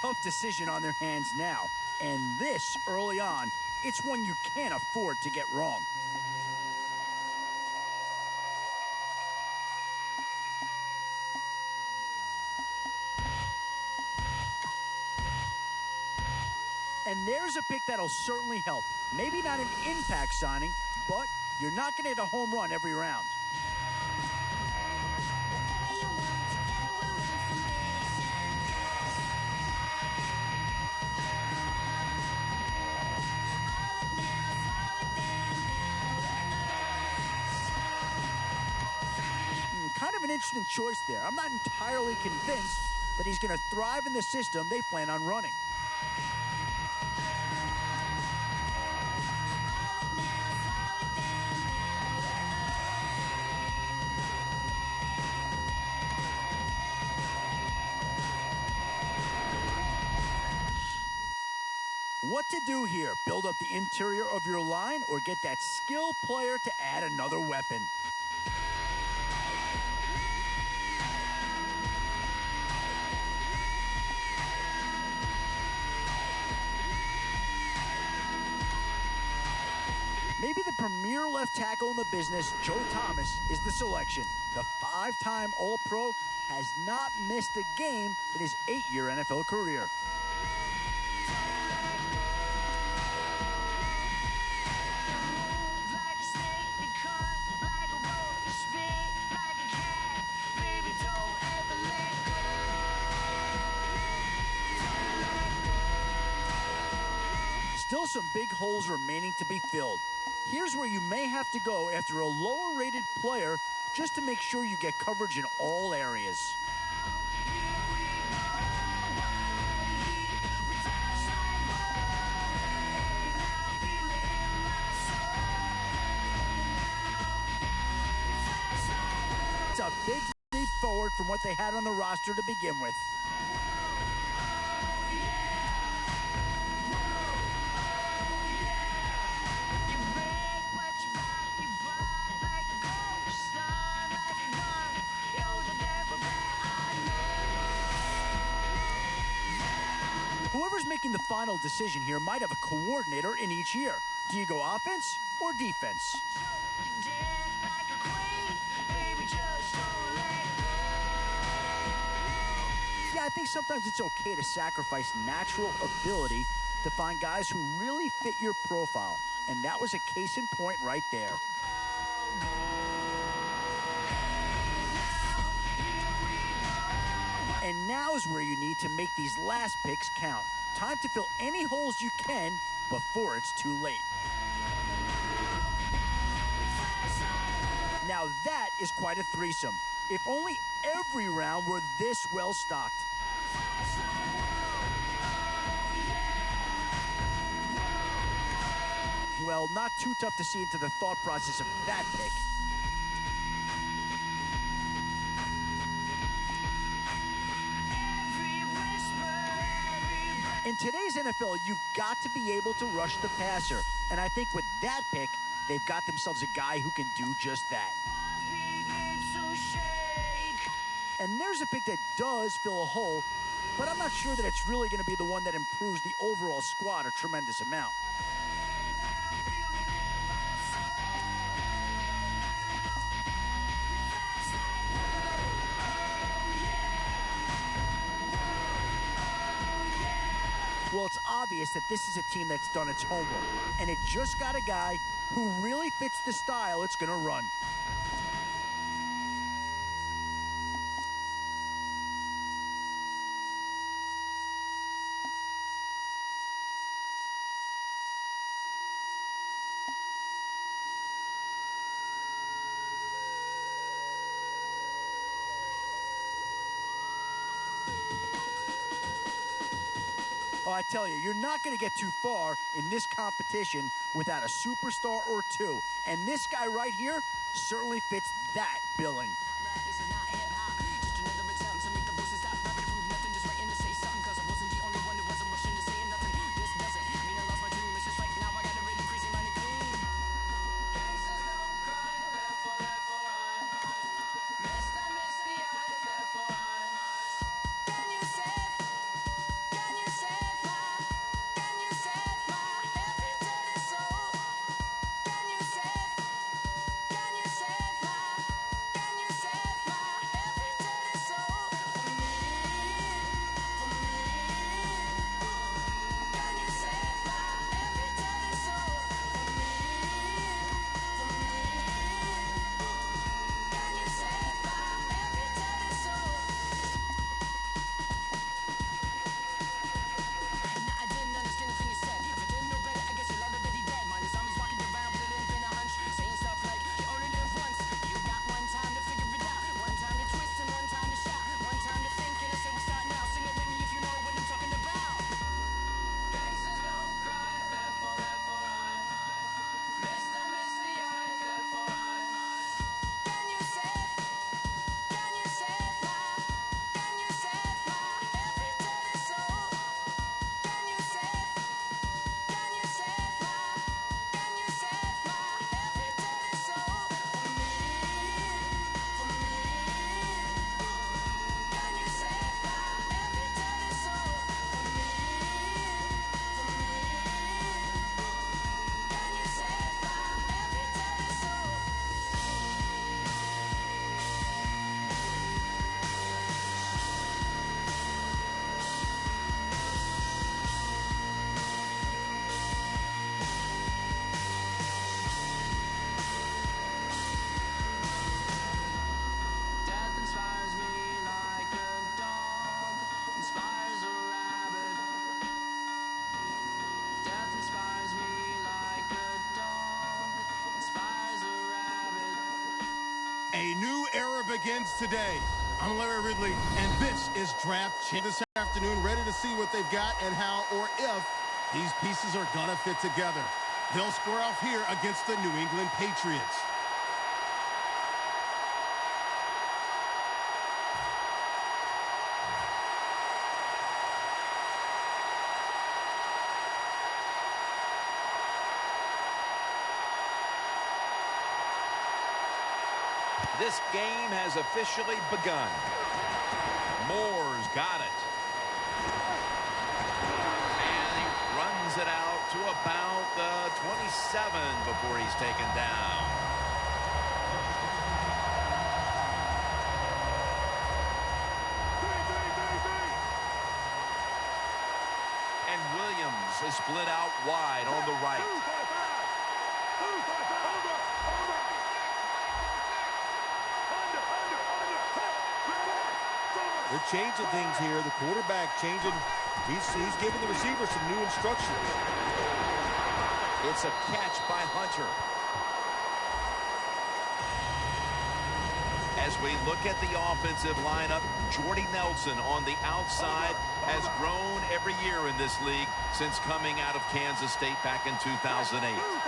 tough decision on their hands now. And this, early on, it's one you can't afford to get wrong. And there's a pick that'll certainly help. Maybe not an impact signing, but you're not going to hit a home run every round. Kind of an interesting choice there. I'm not entirely convinced that he's going to thrive in the system they plan on running. What to do here? Build up the interior of your line or get that skill player to add another weapon? Maybe the premier left tackle in the business, Joe Thomas, is the selection. The 5-time All-Pro has not missed a game in his 8-year NFL career. Still some big holes remaining to be filled. Here's where you may have to go after a lower-rated player just to make sure you get coverage in all areas. It's a big leap forward from what they had on the roster to begin with. Whoever's making the final decision here might have a coordinator in each year. Do you go offense or defense? Yeah, I think sometimes it's okay to sacrifice natural ability to find guys who really fit your profile. And that was a case in point right there. And now is where you need to make these last picks count. Time to fill any holes you can before it's too late. Now that is quite a threesome. If only every round were this well stocked. Well, not too tough to see into the thought process of that pick. In today's NFL, you've got to be able to rush the passer. And I think with that pick, they've got themselves a guy who can do just that. And there's a pick that does fill a hole, but I'm not sure that it's really going to be the one that improves the overall squad a tremendous amount. Well, it's obvious that this is a team that's done its homework, and it just got a guy who really fits the style it's going to run. Oh, I tell you, you're not going to get too far in this competition without a superstar or two. And this guy right here certainly fits that billing. begins today. I'm Larry Ridley, and this is Draft Champ. This afternoon, ready to see what they've got and how or if these pieces are going to fit together. They'll square off here against the New England Patriots. This game has officially begun. Moore's got it. And he runs it out to about the 27 before he's taken down. And Williams is split out wide on the right. They're changing things here. The quarterback changing. He's giving the receiver some new instructions. It's a catch by Hunter. As we look at the offensive lineup, Jordy Nelson on the outside has grown every year in this league since coming out of Kansas State back in 2008.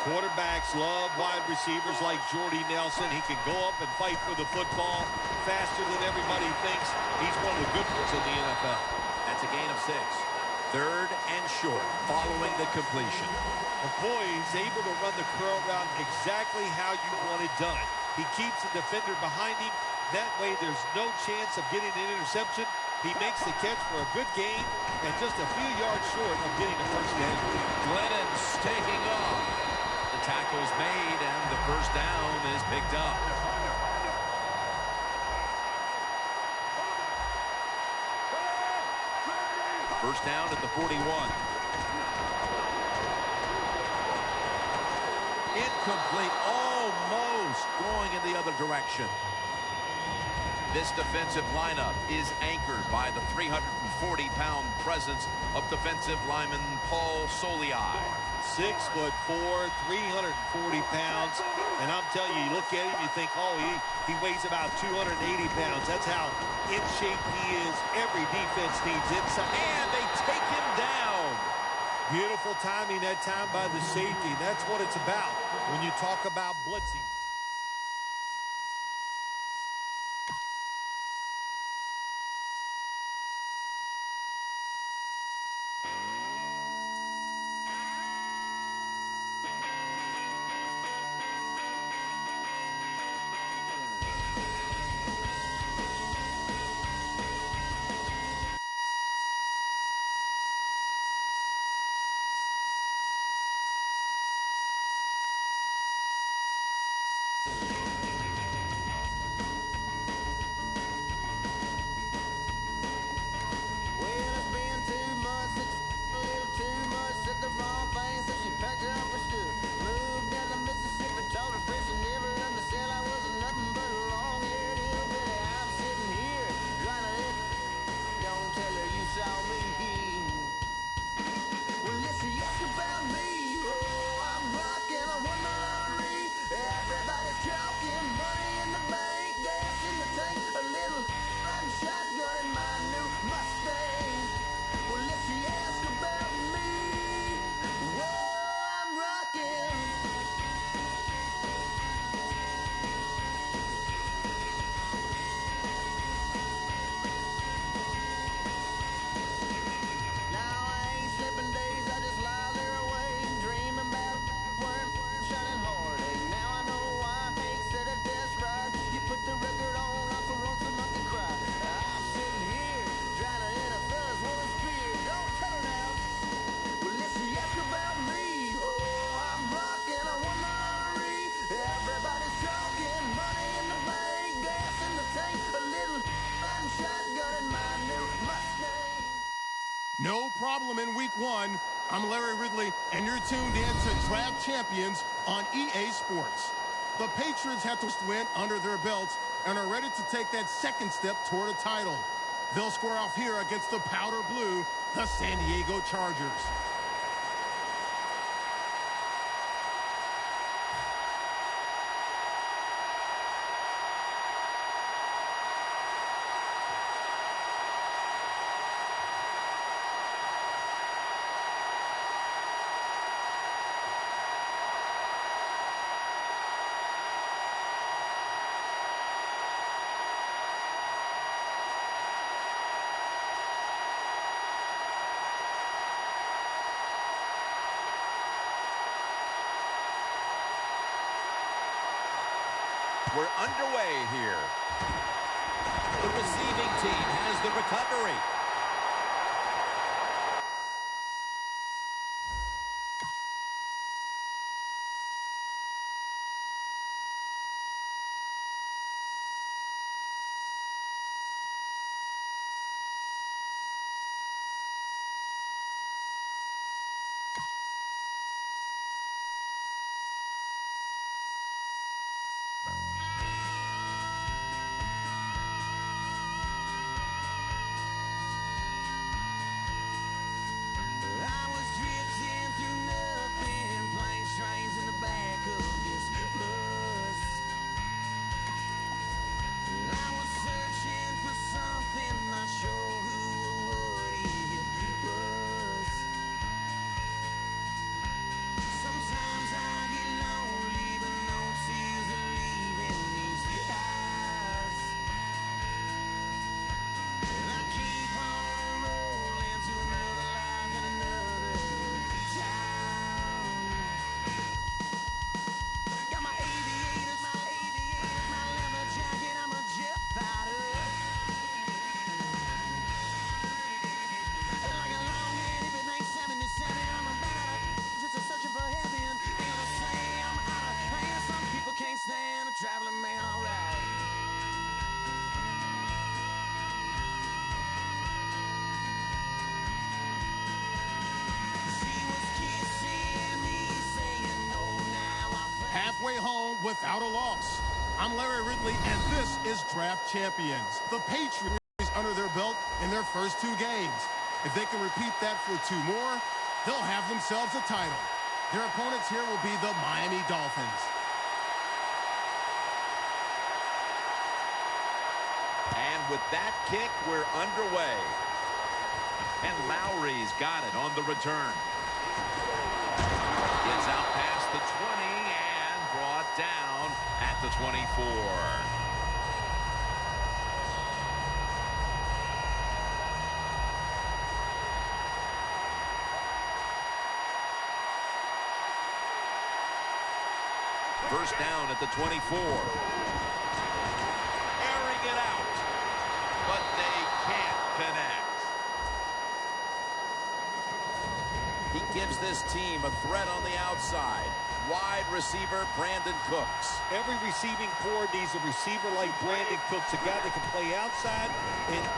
Quarterbacks love wide receivers like Jordy Nelson. He can go up and fight for the football faster than everybody thinks. He's one of the good ones in the NFL. That's a gain of 6. 3rd and short following the completion. McCoy is able to run the curl route exactly how you want it done. He keeps the defender behind him. That way there's no chance of getting an interception. He makes the catch for a good gain and just a few yards short of getting the first down. Glennon's taking off. The tackle's made and the first down is picked up. First down at the 41. Incomplete, almost going in the other direction. This defensive lineup is anchored by the 340-pound presence of defensive lineman Paul Soliai. 6'4", 340 pounds. And I'm telling you, you look at him, you think, oh, he weighs about 280 pounds. That's how in shape he is. Every defense needs inside. And they take him down. Beautiful timing that time by the safety. That's what it's about when you talk about blitzing. The wrong thing, so she packed up her stuff. Moved down to Mississippi, told her friends she never understood I was nothing but a long-haired hillbilly. I'm sitting here, grinding it. Don't tell her you saw me. Well, listen, ask about me. Oh, I'm rocking, I won the lottery. Everybody's talking, money in the bank, gas in the tank, a little riding shotgun in my new Mustang. Well, listen, ask about me. No problem in week 1. I'm Larry Ridley, and you're tuned in to Draft Champions on EA Sports. The Patriots have to win under their belts and are ready to take that second step toward a title. They'll square off here against the powder blue, the San Diego Chargers. We're underway here. The receiving team has the recovery. I was drifting through nothing, planes, trains in the back of this bus. I was searching for something, not sure who or what it was. Sometimes I get lonely, but no tears are leaving these eyes. And I keep on rolling to another life and another town. Got my aviators, my leather jacket, I'm a jet fighter. Like a long-haired hippie, 1977, I'm a bad just a searching for heaven. They gonna say I'm out of hand. Some people can't stand a traveling man, alright. Halfway home without a loss. I'm Larry Ridley, and this is Draft Champions. The Patriots under their belt in their first 2 games. If they can repeat that for 2 more, they'll have themselves a title. Their opponents here will be the Miami Dolphins. And with that kick, we're underway. And Lowry's got it on the return. Gets out past the 20 and brought down at the 24. First down at the 24. Airing it out, but they can't connect. He gives this team a threat on the outside. Wide receiver Brandon Cooks. Every receiving core needs a receiver like Brandon Cooks, a guy that can play outside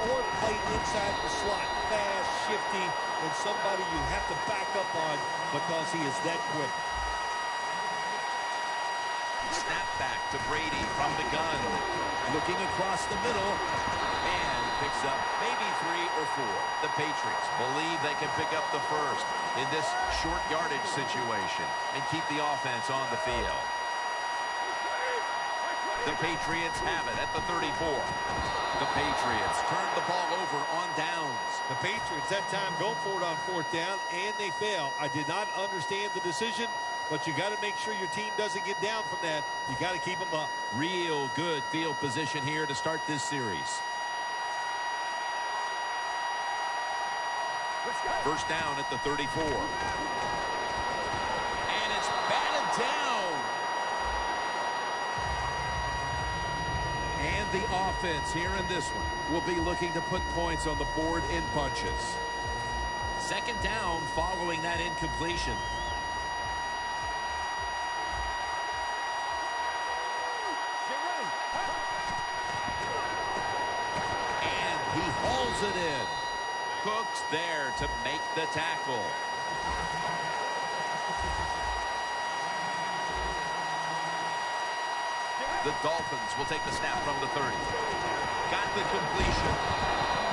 or play inside the slot. Fast, shifty, and somebody you have to back up on because he is that quick. Snap back to Brady from the gun. Looking across the middle. And picks up maybe 3 or 4. The Patriots believe they can pick up the first in this short yardage situation and keep the offense on the field. The Patriots have it at the 34. The Patriots turn the ball over on downs. The Patriots that time go for it on 4th down, and they fail. I did not understand the decision, but you got to make sure your team doesn't get down from that. You got to keep them up. Real good field position here to start this series. First down at the 34. And it's batted down. And the offense here in this one will be looking to put points on the board in bunches. Second down following that incompletion. And he hauls it in. Cooks there to make the tackle. The Dolphins will take the snap from the 30. Got the completion.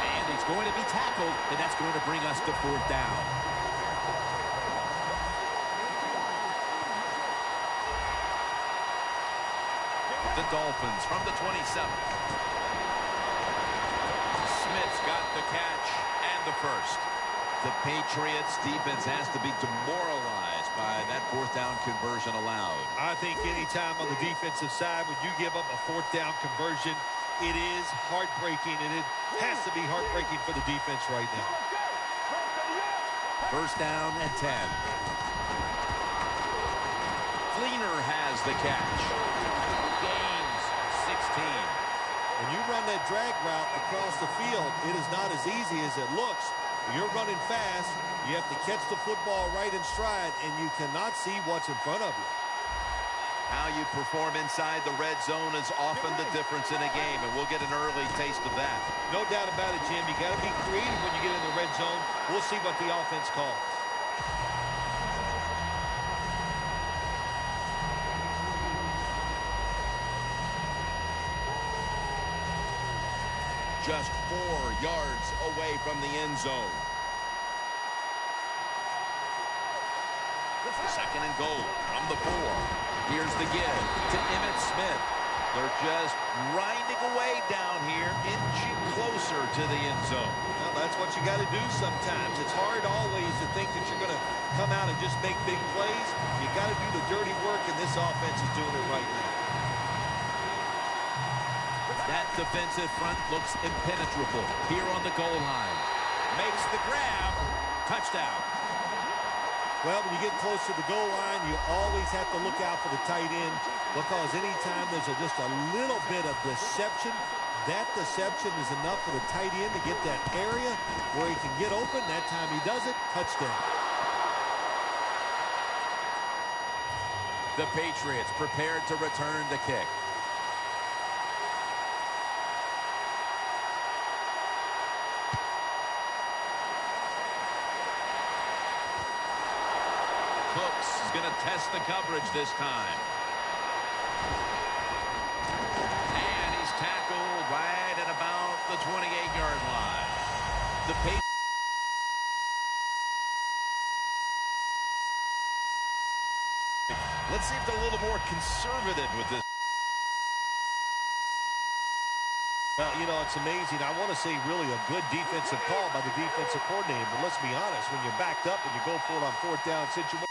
And he's going to be tackled, and that's going to bring us to 4th down. The Dolphins from the 27. Smith's got the catch and the first. The Patriots defense has to be demoralized by that 4th down conversion allowed. I think anytime on the defensive side when you give up a 4th down conversion, it is heartbreaking, and it has to be heartbreaking for the defense right now. First down and 10. Fleener has the catch. Gains team. When you run that drag route across the field, it is not as easy as it looks. You're running fast. You have to catch the football right in stride, and you cannot see what's in front of you. How you perform inside the red zone is often the difference in a game, and we'll get an early taste of that. No doubt about it, Jim. You got to be creative when you get in the red zone. We'll see what the offense calls. Just 4 yards away from the end zone. Second and goal from the 4. Here's the give to Emmitt Smith. They're just grinding away down here, inching closer to the end zone. Well, that's what you got to do sometimes. It's hard always to think that you're going to come out and just make big plays. You got to do the dirty work, and this offense is doing it right now. That defensive front looks impenetrable here on the goal line. Makes the grab. Touchdown. Well, when you get close to the goal line, you always have to look out for the tight end, because anytime there's just a little bit of deception, that deception is enough for the tight end to get that area where he can get open. That time he does it. Touchdown. The Patriots prepared to return the kick. Cooks is going to test the coverage this time. And he's tackled right at about the 28-yard line. The Patriots. Let's see if they're a little more conservative with this. Well, you know, it's amazing. I want to say really a good defensive call by the defensive coordinator, but let's be honest, when you're backed up and you go for it on 4th down situation.